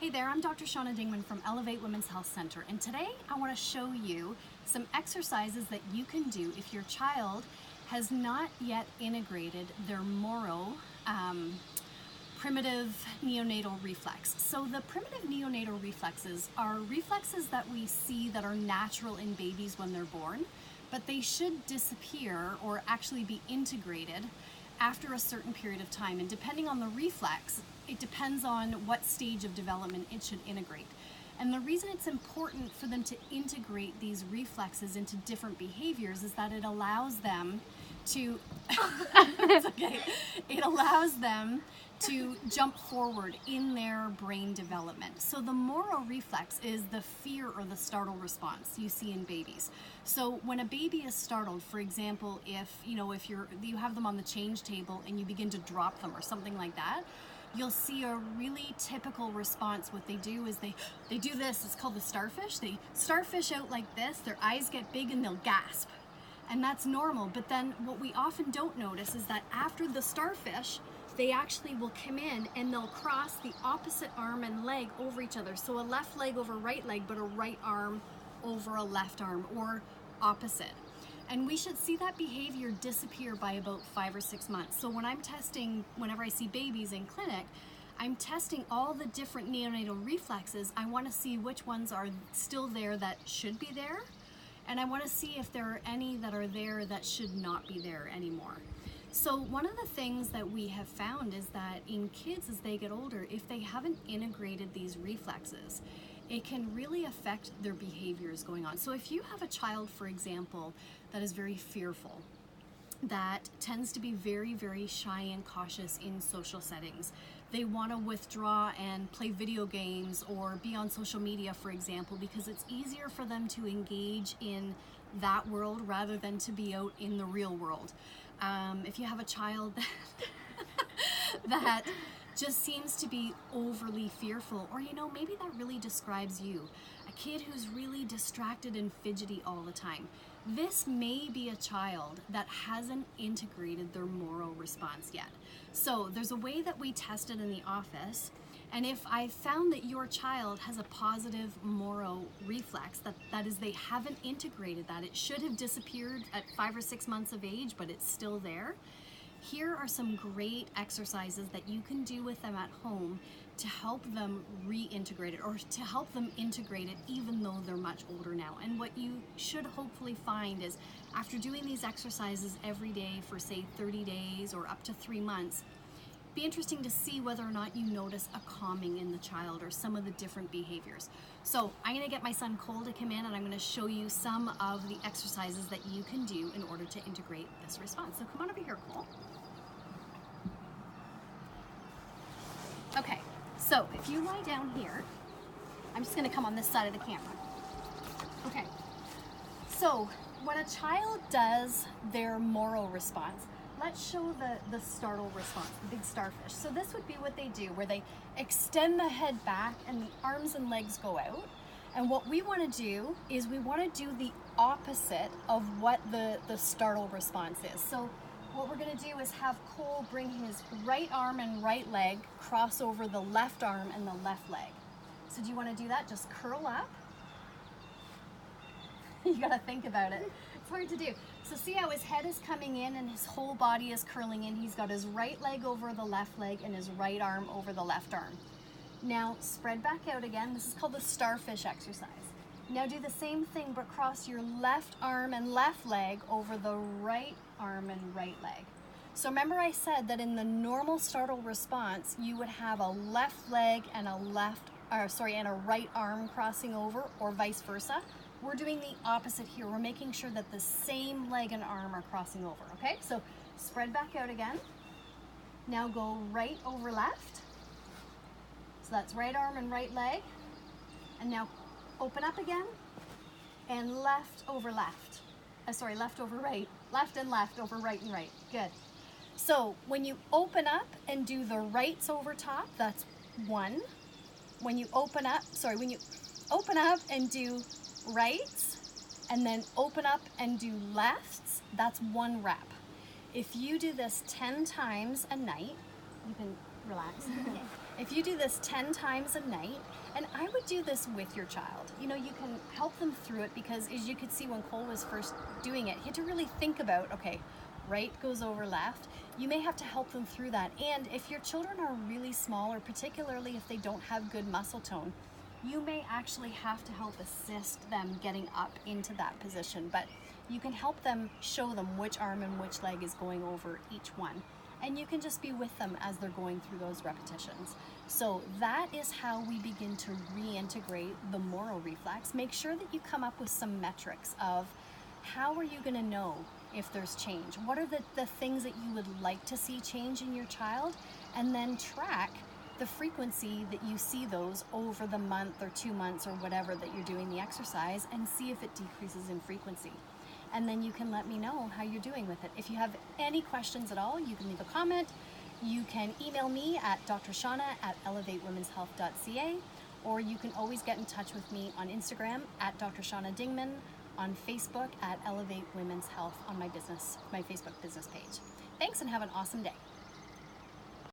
Hey there, I'm Dr. Shauna Dingman from Elevate Women's Health Center, and today I want to show you some exercises that you can do if your child has not yet integrated their Moro primitive neonatal reflex. So the primitive neonatal reflexes are reflexes that we see that are natural in babies when they're born, but they should disappear or actually be integrated after a certain period of time. And depending on the reflex, it depends on what stage of development it should integrate. And the reason it's important for them to integrate these reflexes into different behaviors is that it allows them to it's okay. It allows them to jump forward in their brain development. So the Moro reflex is the fear or the startle response you see in babies. So when a baby is startled, for example, if you have them on the change table and you begin to drop them or something like that, you'll see a really typical response. What they do is they do this. It's called the starfish. They starfish out like this. Their eyes get big and they'll gasp. And that's normal. But then what we often don't notice is that after the starfish, they actually will come in and they'll cross the opposite arm and leg over each other. So a left leg over right leg, but a right arm over a left arm, or opposite. And we should see that behavior disappear by about 5 or 6 months. So when I'm testing, whenever I see babies in clinic, I'm testing all the different neonatal reflexes. I want to see which ones are still there that should be there. And I want to see if there are any that are there that should not be there anymore. So one of the things that we have found is that in kids as they get older, if they haven't integrated these reflexes, it can really affect their behaviors going on. So if you have a child, for example, that is very fearful, that tends to be very, very shy and cautious in social settings. They want to withdraw and play video games or be on social media, for example, because it's easier for them to engage in that world rather than to be out in the real world. If you have a child that just seems to be overly fearful, or maybe that really describes you, a kid who's really distracted and fidgety all the time, this may be a child that hasn't integrated their Moro response yet. So there's a way that we test it in the office, and if I found that your child has a positive Moro reflex, that is, they haven't integrated that, it should have disappeared at 5 or 6 months of age, but it's still there, here are some great exercises that you can do with them at home to help them reintegrate it, or to help them integrate it even though they're much older now. And what you should hopefully find is after doing these exercises every day for say 30 days or up to 3 months, be interesting to see whether or not you notice a calming in the child or some of the different behaviors. So I'm going to get my son Cole to come in and I'm going to show you some of the exercises that you can do in order to integrate this response. So come on over here, Cole. Okay, so if you lie down here, I'm just going to come on this side of the camera. Okay, so when a child does their Moro response, let's show the startle response, the big starfish. So this would be what they do, where they extend the head back and the arms and legs go out. And what we want to do is we want to do the opposite of what the startle response is. So what we're going to do is have Cole bring his right arm and right leg cross over the left arm and the left leg. So do you want to do that? Just curl up. You got to think about it. It's hard to do. So see how his head is coming in and his whole body is curling in. He's got his right leg over the left leg and his right arm over the left arm. Now spread back out again. This is called the starfish exercise. Now do the same thing, but cross your left arm and left leg over the right arm and right leg. So remember I said that in the normal startle response, you would have a left leg and a right arm crossing over, or vice versa. We're doing the opposite here. We're making sure that the same leg and arm are crossing over, okay? So spread back out again. Now go right over left. So that's right arm and right leg. And now open up again, and left over left. Left over right. Left and left over right and right. Good. So when you open up and do the rights over top, that's 1. When you open up and do rights, and then open up and do lefts, that's 1 rep. If you do this 10 times a night, you can relax. If you do this 10 times a night, and I would do this with your child, you know, you can help them through it, because as you could see when Cole was first doing it, he had to really think about, okay, right goes over left. You may have to help them through that. And if your children are really small, or particularly if they don't have good muscle tone, you may actually have to help assist them getting up into that position, but you can help them, show them which arm and which leg is going over each one. And you can just be with them as they're going through those repetitions. So that is how we begin to reintegrate the Moro reflex. Make sure that you come up with some metrics of how are you going to know if there's change? What are the things that you would like to see change in your child? And then track the frequency that you see those over the month or 2 months or whatever that you're doing the exercise, and see if it decreases in frequency. And then you can let me know how you're doing with it. If you have any questions at all, you can leave a comment. You can email me at drshauna@elevatewomenshealth.ca, or you can always get in touch with me on Instagram at Dr. Shauna Dingman, on Facebook at Elevate Women's Health on my Facebook business page. Thanks, and have an awesome day.